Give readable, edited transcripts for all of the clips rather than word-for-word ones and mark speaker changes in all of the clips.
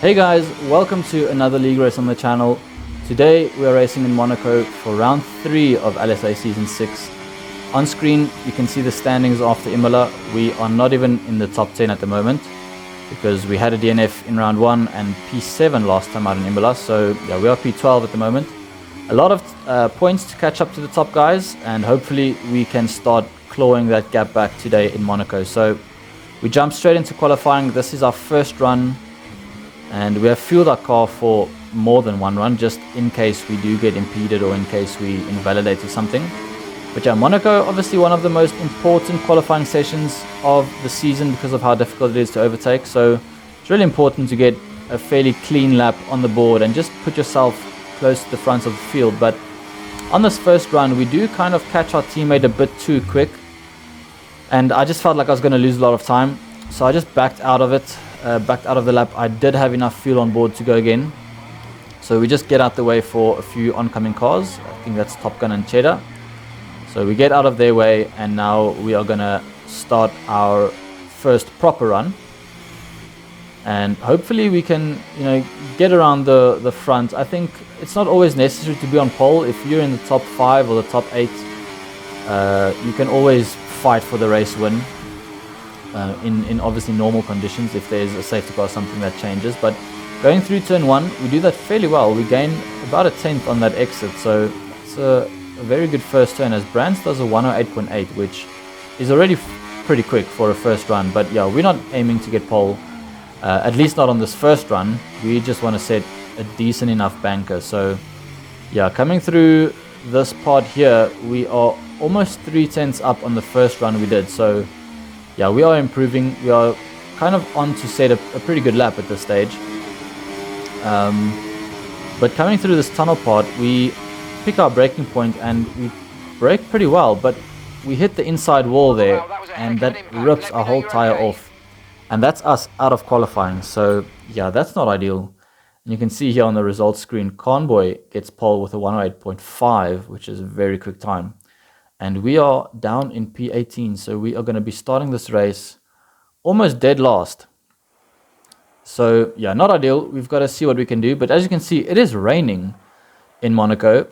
Speaker 1: Hey guys, welcome to another league race on the channel. Today we are racing in Monaco for round 3 of LSA season 6. On screen you can see the standings after Imola. We are not even in the top 10 at the moment because we had a DNF in round 1 and P7 last time out in Imola, so yeah, we are P12 at the moment. A lot of points to catch up to the top guys, and hopefully we can start clawing that gap back today in Monaco. So we jump straight into qualifying. This is our first run, and we have fueled our car for more than one run, just in case we do get impeded or in case we invalidate or something. But yeah, Monaco, obviously one of the most important qualifying sessions of the season because of how difficult it is to overtake. So it's really important to get a fairly clean lap on the board and just put yourself close to the front of the field. But on this first run, we do kind of catch our teammate a bit too quick, and I just felt like I was going to lose a lot of time. So I just backed out of it. Backed out of the lap. I did have enough fuel on board to go again, so we just get out the way for a few oncoming cars. I think that's Top Gun and Cheddar. So we get out of their way, and now we are gonna start our first proper run, and hopefully we can, get around the front. I think it's not always necessary to be on pole. If you're in the top 5 or the top 8, you can always fight for the race win. In obviously normal conditions, if there's a safety car or something that changes. But going through turn 1, we do that fairly well. We gain about a 10th on that exit, so it's a very good first turn, as Brands does a 108.8, which is already pretty quick for a first run. But yeah, we're not aiming to get pole, at least not on this first run. We just want to set a decent enough banker. So yeah, coming through this part here, we are almost 3/10 up on the first run we did. So yeah, we are improving. We are kind of on to set a pretty good lap at this stage. But coming through this tunnel part, we pick our braking point and we brake pretty well, but we hit the inside wall there, and that rips our whole tire off. And that's us out of qualifying. So yeah, that's not ideal. And you can see here on the results screen, Convoy gets pole with a 108.5, which is a very quick time. And we are down in P18, so we are going to be starting this race almost dead last. So yeah, not ideal. We've got to see what we can do. But as you can see, it is raining in Monaco.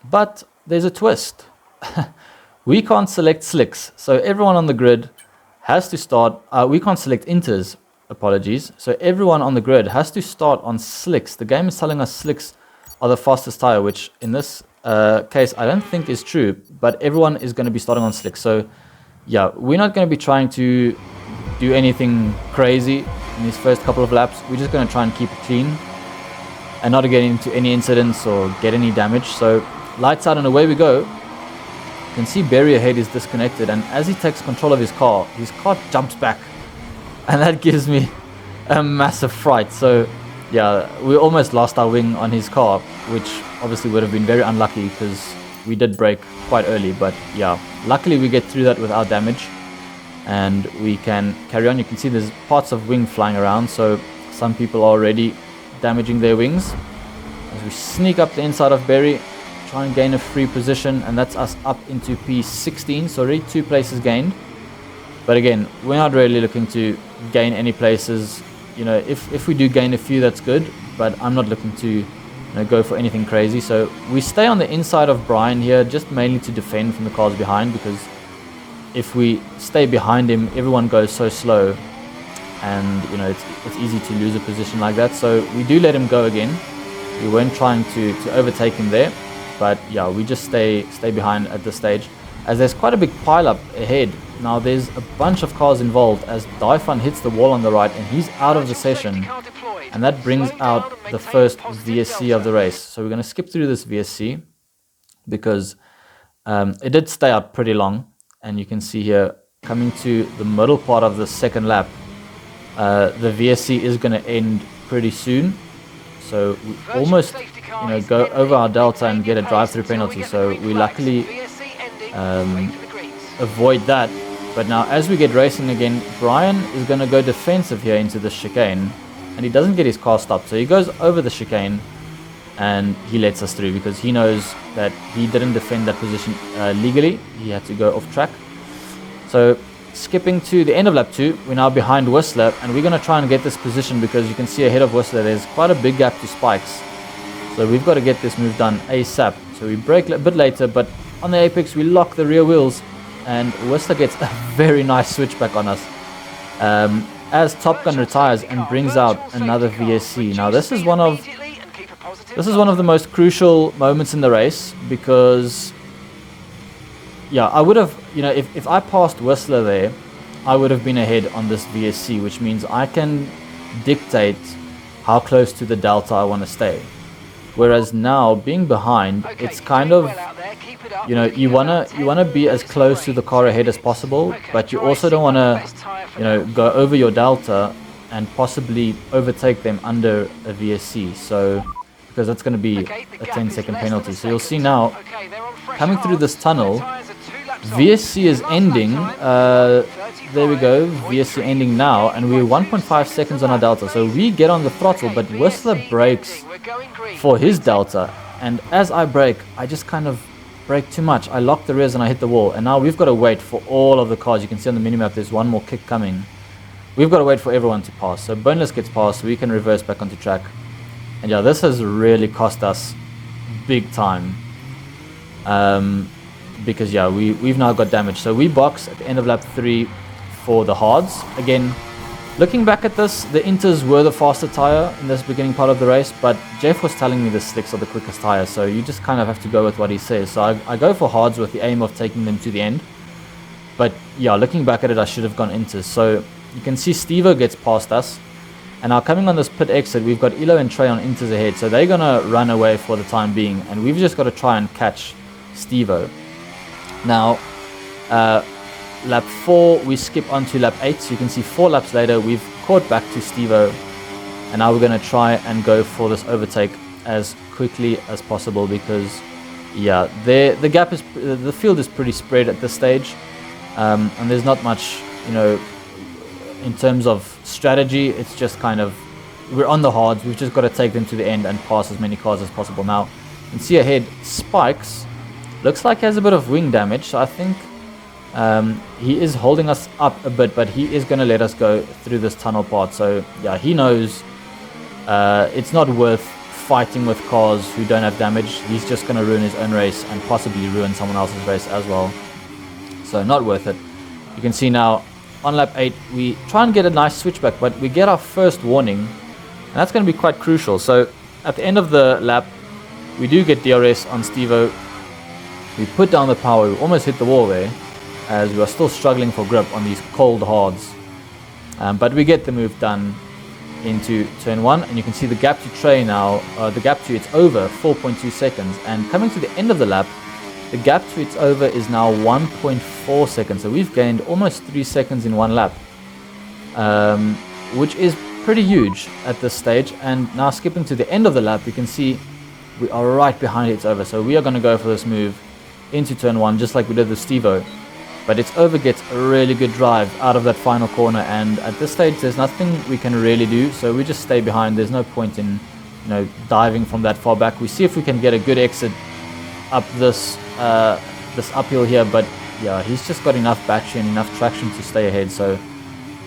Speaker 1: But there's a twist. We can't select slicks. So everyone on the grid has to start. We can't select inters, apologies. So everyone on the grid has to start on slicks. The game is telling us slicks are the fastest tire, which in this case I don't think is true, but everyone is going to be starting on slicks. So yeah, we're not going to be trying to do anything crazy in these first couple of laps. We're just going to try and keep it clean and not get into any incidents or get any damage. So lights out and away we go. You can see Barry ahead is disconnected, and as he takes control of his car jumps back, and that gives me a massive fright. So yeah, we almost lost our wing on his car, which obviously would have been very unlucky because we did brake quite early. But yeah, luckily we get through that without damage and we can carry on. You can see there's parts of wing flying around, so some people are already damaging their wings. As we sneak up the inside of Berry, try and gain a free position, and that's us up into P16, so already 2 places gained. But again, we're not really looking to gain any places. If we do gain a few, that's good, but I'm not looking to go for anything crazy. So we stay on the inside of Brian here, just mainly to defend from the cars behind, because if we stay behind him, everyone goes so slow, and it's easy to lose a position like that. So we do let him go again. We weren't trying to overtake him there, but yeah, we just stay behind at this stage, as there's quite a big pile up ahead. Now there's a bunch of cars involved, as Daifan hits the wall on the right and he's out of the session, and that brings out the first VSC of the race. So we're going to skip through this VSC because it did stay out pretty long, and you can see here coming to the middle part of the second lap, the VSC is going to end pretty soon. So we almost go over our delta and get a drive-through penalty, so we luckily avoid that. But now as we get racing again, Brian is going to go defensive here into the chicane, and he doesn't get his car stopped, so he goes over the chicane and he lets us through because he knows that he didn't defend that position legally. He had to go off track. So skipping to the end of lap 2, we're now behind Whistler, and we're going to try and get this position because you can see ahead of Whistler there's quite a big gap to Spikes. So we've got to get this move done ASAP. So we brake a bit later, but on the apex we lock the rear wheels, and Whistler gets a very nice switchback on us. As Top Gun retires and brings out another VSC. Now this is one of the most crucial moments in the race because, yeah, I would have, you know, if I passed Whistler there, I would have been ahead on this VSC, which means I can dictate how close to the delta I want to stay. Whereas now, being behind, it's kind of, you know, you wanna be as close to the car ahead as possible, but you also don't want to, you know, go over your delta and possibly overtake them under a VSC. So, because that's going to be a 10-second penalty. So you'll see now, coming through this tunnel, VSC is ending. There we go, VSC ending now, and we're 1.5 seconds on our delta. So we get on the throttle, but Whistler brakes for his delta, and as I brake, I just kind of brake too much. I locked the rears and I hit the wall, and now we've got to wait for all of the cars. You can see on the minimap there's one more kick coming. We've got to wait for everyone to pass. So Boneless gets past, so we can reverse back onto track. And yeah, this has really cost us big time. Because yeah, we've now got damage. So we box at the end of lap 3 for the hards. Again, looking back at this, the Inters were the faster tyre in this beginning part of the race, but Jeff was telling me the slicks are the quickest tyre, so you just kind of have to go with what he says. So I go for hards with the aim of taking them to the end. But yeah, looking back at it, I should have gone Inters. So you can see Stevo gets past us. And now coming on this pit exit, we've got Elo and Trey on Inters ahead, so they're going to run away for the time being, and we've just got to try and catch Stevo. Now, lap 4, we skip on to lap 8, so you can see 4 laps later, we've caught back to Stevo, and now we're going to try and go for this overtake as quickly as possible because, yeah, the gap is, the field is pretty spread at this stage, and there's not much, you know, in terms of strategy. It's just kind of, we're on the hards, we've just got to take them to the end and pass as many cars as possible. Now, you can see ahead, Spikes looks like he has a bit of wing damage, so I think he is holding us up a bit, but he is going to let us go through this tunnel part. So yeah, he knows it's not worth fighting with cars who don't have damage. He's just going to ruin his own race and possibly ruin someone else's race as well. So not worth it. You can see now, on lap 8, we try and get a nice switchback, but we get our first warning, and that's going to be quite crucial. So at the end of the lap, we do get DRS on Stevo. We put down the power, we almost hit the wall there, as we are still struggling for grip on these cold hards. But we get the move done into turn 1, and you can see the gap to Trey now, the gap to it's over 4.2 seconds, and coming to the end of the lap, the gap to it's over is now 1.4 seconds, so we've gained almost 3 seconds in one lap, which is pretty huge at this stage. And now skipping to the end of the lap, you can see we are right behind it's over, so we are going to go for this move into turn 1 just like we did with Stevo. But it's over gets a really good drive out of that final corner, and at this stage there's nothing we can really do, so we just stay behind. There's no point in, you know, diving from that far back. We see if we can get a good exit up this uphill here, but yeah, he's just got enough battery and enough traction to stay ahead, so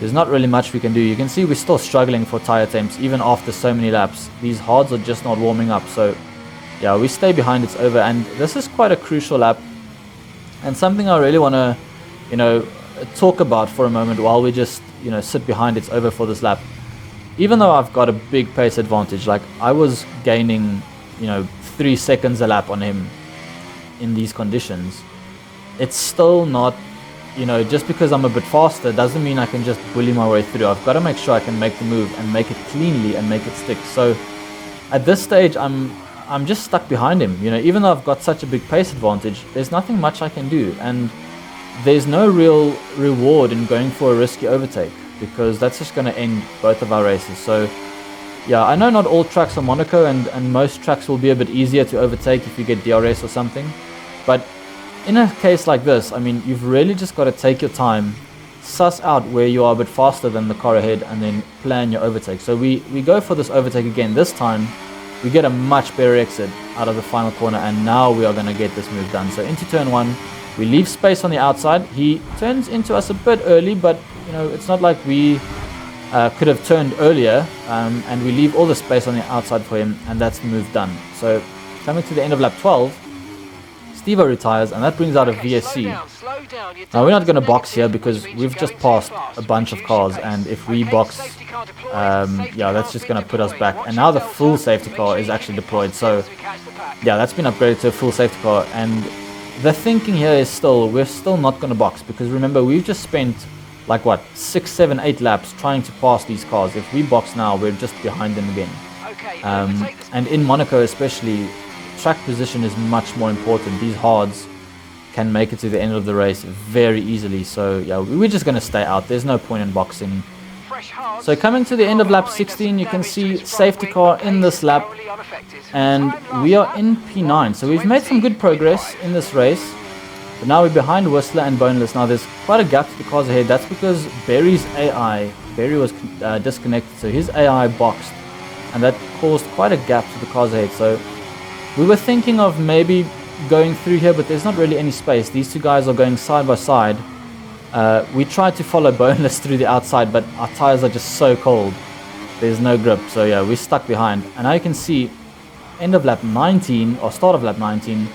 Speaker 1: there's not really much we can do. You can see we're still struggling for tire temps even after so many laps. These hards are just not warming up, so yeah, we stay behind it's over, and this is quite a crucial lap and something I really want to, you know, talk about for a moment while we just, you know, sit behind it's over for this lap. Even though I've got a big pace advantage, like I was gaining, you know, 3 seconds a lap on him in these conditions, it's still not, you know, just because I'm a bit faster doesn't mean I can just bully my way through. I've got to make sure I can make the move and make it cleanly and make it stick. So at this stage I'm just stuck behind him, you know. Even though I've got such a big pace advantage, there's nothing much I can do, and there's no real reward in going for a risky overtake because that's just going to end both of our races. So yeah, I know not all tracks are Monaco, and most tracks will be a bit easier to overtake if you get DRS or something. But in a case like this, I mean, you've really just got to take your time, suss out where you are a bit faster than the car ahead, and then plan your overtake. So we go for this overtake again. This time, we get a much better exit out of the final corner, and now we are going to get this move done. So into turn 1, we leave space on the outside. He turns into us a bit early, but you know, it's not like we could have turned earlier, and we leave all the space on the outside for him, and that's the move done. So coming to the end of lap 12, Steve-O retires, and that brings out a VSC. Now we're not going to box here because we've just passed a bunch of cars, and if we box, yeah, that's just going to put us back. And now the full safety car is actually deployed, so yeah, that's been upgraded to a full safety car. And the thinking here is we're still not going to box, because remember, we've just spent like what, 6, 7, 8 laps trying to pass these cars. If we box now, we're just behind them again. And in Monaco especially, track position is much more important. These hards can make it to the end of the race very easily. So yeah, we're just going to stay out. There's no point in boxing. So coming to the end of lap 16, you can see safety car in this lap, and we are in P9. So we've made some good progress in this race, but now we're behind Whistler and Boneless. Now there's quite a gap to the cars ahead. That's because Barry was disconnected, so his AI boxed, and that caused quite a gap to the cars ahead. So we were thinking of maybe going through here, but there's not really any space. These two guys are going side by side. We tried to follow Boneless through the outside, but our tires are just so cold. There's no grip, so yeah, we're stuck behind. And now you can see, end of lap 19, or start of lap 19,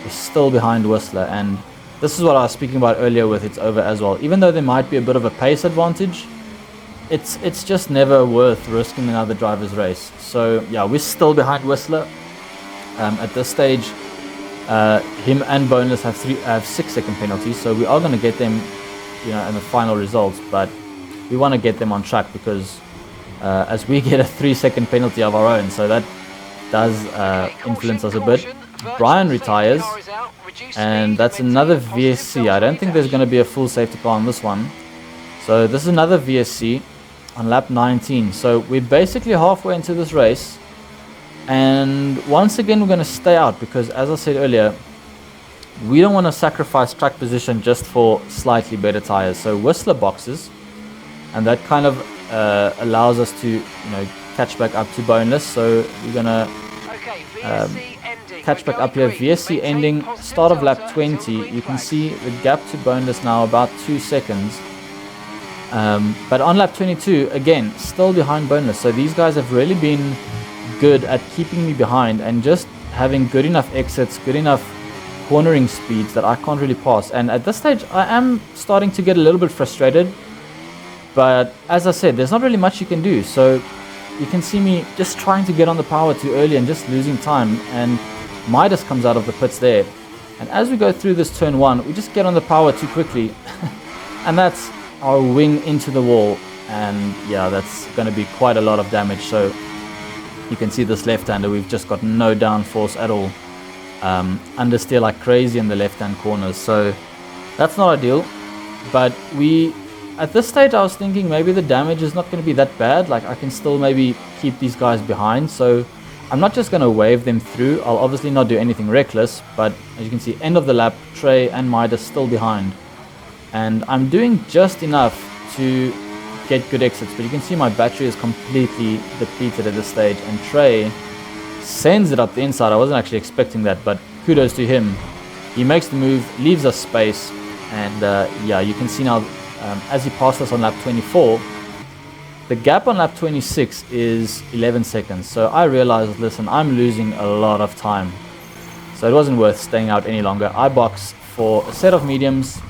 Speaker 1: we're still behind Whistler. And this is what I was speaking about earlier with It's Over as well. Even though there might be a bit of a pace advantage, it's just never worth risking another driver's race. So yeah, we're still behind Whistler. At this stage, him and Boneless have 6-second penalties, so we are going to get them, you know, in the final results. But we want to get them on track, because as we get a 3-second penalty of our own, so that does influence us a bit. Brian retires, and that's another VSC. I don't think there's going to be a full safety car on this one. So this is another VSC on lap 19. So we're basically halfway into this race. And once again, we're going to stay out, because as I said earlier, we don't want to sacrifice track position just for slightly better tires. So Whistler boxes, and that kind of allows us to, you know, catch back up to Boneless. So we're going to catch back up here. VSC ending, start of lap 20. You can see the gap to Boneless now about 2 seconds. But on lap 22, again, still behind Boneless. So these guys have really been good at keeping me behind and just having good enough exits, good enough cornering speeds that I can't really pass. And at this stage, I am starting to get a little bit frustrated. But as I said, there's not really much you can do. So you can see me just trying to get on the power too early and just losing time. And Midas comes out of the pits there. And as we go through this turn 1, we just get on the power too quickly. And that's our wing into the wall. And yeah, that's going to be quite a lot of damage. So you can see this left-hander, we've just got no downforce at all. Understeer like crazy in the left-hand corners, so that's not ideal. But at this stage, I was thinking maybe the damage is not going to be that bad. Like, I can still maybe keep these guys behind, so I'm not just going to wave them through. I'll obviously not do anything reckless, but as you can see, end of the lap, Trey and Midas still behind. And I'm doing just enough to get good exits, but you can see my battery is completely depleted at this stage, and Trey sends it up the inside. I wasn't actually expecting that, but kudos to him. He makes the move, leaves us space, and yeah, you can see now as he passed us on lap 24, the gap on lap 26 is 11 seconds. So I realized, listen, I'm losing a lot of time, so it wasn't worth staying out any longer. I boxed for a set of mediums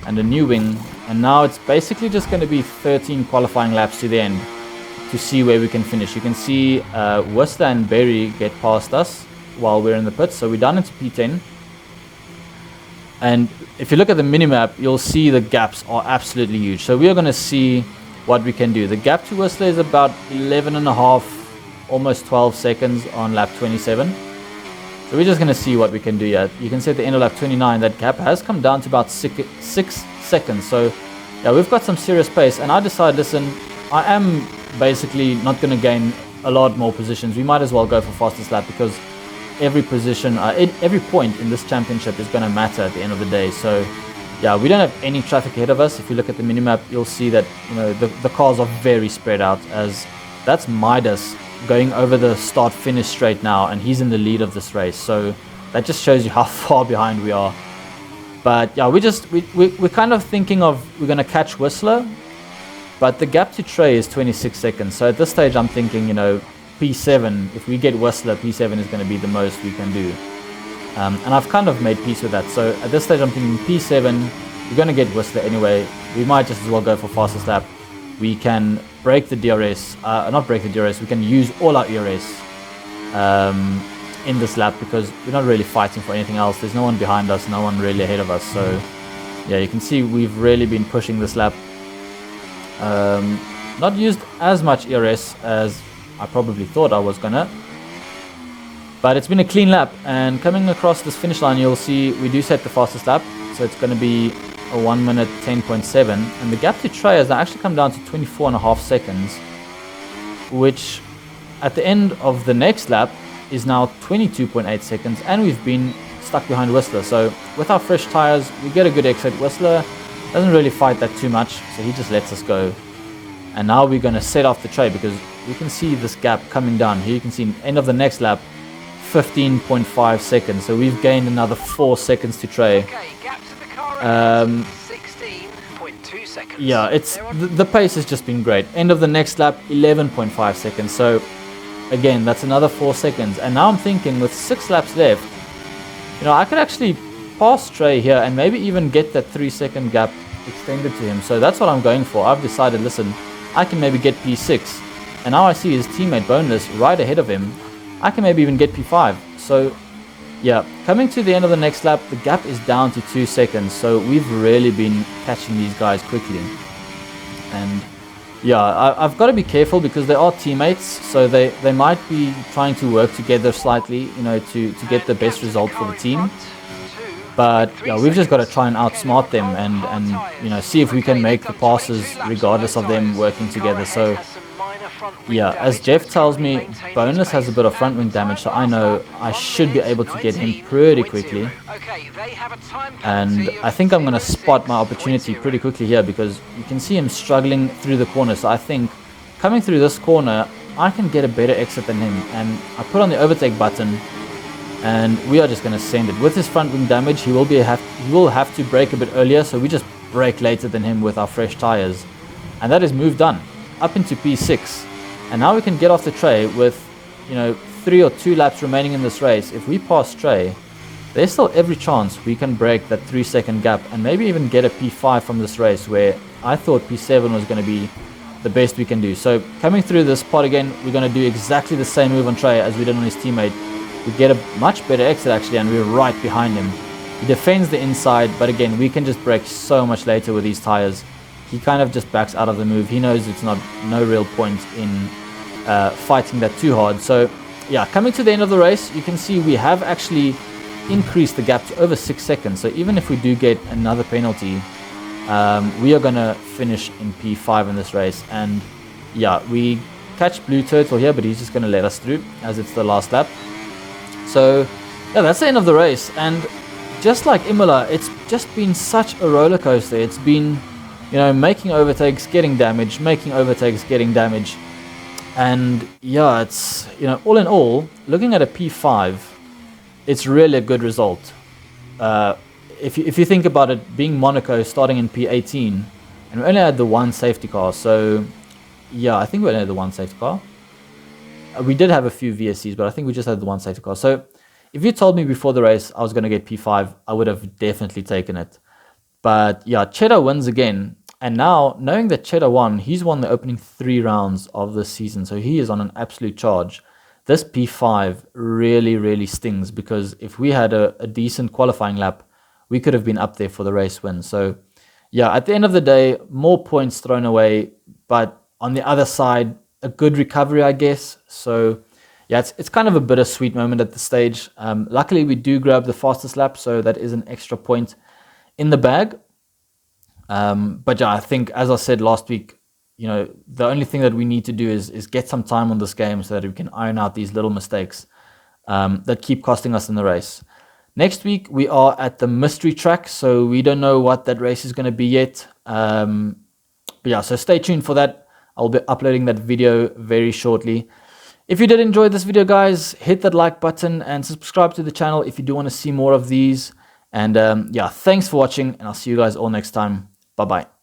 Speaker 1: and a new wing, and now it's basically just going to be 13 qualifying laps to the end to see where we can finish. You can see Whistler and Berry get past us while we're in the pits, so we're down into P10. And if you look at the minimap, you'll see the gaps are absolutely huge. So we are going to see what we can do. The gap to Whistler is about 11.5, almost 12 seconds on lap 27. So we're just going to see what we can do here. You can see at the end of lap 29, that gap has come down to about 6 seconds. So yeah, we've got some serious pace. And I decided, listen, I am basically not going to gain a lot more positions. We might as well go for fastest lap, because every position, every point in this championship is going to matter at the end of the day. So yeah, we don't have any traffic ahead of us. If you look at the minimap, you'll see that, you know, the cars are very spread out, as that's Midas going over the start-finish straight now, and he's in the lead of this race. So that just shows you how far behind we are. But yeah, we're kind of thinking of we're going to catch Whistler, but the gap to Trey is 26 seconds. So at this stage, I'm thinking, you know, P7, if we get Whistler, P7 is going to be the most we can do. And I've kind of made peace with that. So at this stage, I'm thinking P7, we're going to get Whistler anyway. We might just as well go for fastest lap. We can break the DRS, not break the DRS, we can use all our ERS in this lap because we're not really fighting for anything else. There's no one behind us, no one really ahead of us. So yeah, you can see we've really been pushing this lap. Not used as much ERS as I probably thought I was gonna. But it's been a clean lap, and coming across this finish line, you'll see we do set the fastest lap. So it's going to be a 1 minute 10.7, and the gap to Trey has actually come down to 24.5 seconds, which at the end of the next lap is now 22.8 seconds, and we've been stuck behind Whistler. So with our fresh tires, we get a good exit. Whistler doesn't really fight that too much, so he just lets us go. And now we're going to set off the Trey because we can see this gap coming down. Here you can see end of the next lap, 15.5 seconds. So we've gained another 4 seconds to Trey.
Speaker 2: Okay, 16.2 seconds.
Speaker 1: Yeah, it's the pace has just been great. End of the next lap, 11.5 seconds. So again, that's another 4 seconds. And now I'm thinking with 6 laps left, you know, I could actually pass Trey here and maybe even get that 3-second gap extended to him. So that's what I'm going for. I've decided, listen, I can maybe get P6. And now I see his teammate Boneless right ahead of him. I can maybe even get P5. So yeah, coming to the end of the next lap, the gap is down to 2 seconds. So we've really been catching these guys quickly. And yeah, I've got to be careful because they are teammates. So they might be trying to work together slightly, you know, to get the best result for the team. But yeah, we've just got to try and outsmart them and you know, see if we can make the passes regardless of them working together. So yeah, as Jeff tells me, Boneless has a bit of front wing damage, so I know I should be able to get him pretty quickly. And I think I'm going to spot my opportunity pretty quickly here because you can see him struggling through the corner. So I think coming through this corner, I can get a better exit than him. And I put on the overtake button, and we are just going to send it. With his front wing damage, he will have to brake a bit earlier, so we just brake later than him with our fresh tires. And that is move done. Up into P6, and now we can get off the Trey with, you know, 3 or 2 laps remaining in this race. If we pass Trey, there's still every chance we can break that 3-second gap and maybe even get a P5 from this race, where I thought P7 was going to be the best we can do. So coming through this pod again, we're going to do exactly the same move on Trey as we did on his teammate. We get a much better exit actually, and we're right behind him. He defends the inside, but again, we can just brake so much later with these tires. He kind of just backs out of the move. He knows it's no real point in fighting that too hard. So yeah, coming to the end of the race, you can see we have actually increased the gap to over 6 seconds. So even if we do get another penalty, we are going to finish in P5 in this race. And yeah, we catch Blue Turtle here, but he's just going to let us through as it's the last lap. So yeah, that's the end of the race. And just like Imola, it's just been such a roller coaster. It's been, you know, making overtakes, getting damage, making overtakes, getting damage. And yeah, it's, you know, all in all, looking at a P5, it's really a good result. If you think about it, being Monaco, starting in P18, and we only had the 1 safety car. So yeah, I think we only had the 1 safety car. We did have a few VSCs, but I think we just had the 1 safety car. So if you told me before the race I was going to get P5, I would have definitely taken it. But yeah, Cheddar wins again. And now, knowing that Cheddar won, he's won the opening 3 rounds of this season. So he is on an absolute charge. This P5 really, really stings because if we had a decent qualifying lap, we could have been up there for the race win. So yeah, at the end of the day, more points thrown away. But on the other side, a good recovery, I guess. So yeah, it's kind of a bittersweet moment at this stage. Luckily, we do grab the fastest lap, so that is an extra point in the bag. But yeah, I think, as I said last week, you know, the only thing that we need to do is get some time on this game so that we can iron out these little mistakes that keep costing us in the race. Next week, we are at the mystery track, so we don't know what that race is going to be yet. But yeah, so stay tuned for that. I'll be uploading that video very shortly. If you did enjoy this video, guys, hit that like button and subscribe to the channel if you do want to see more of these. And yeah, thanks for watching, and I'll see you guys all next time. Bye-bye.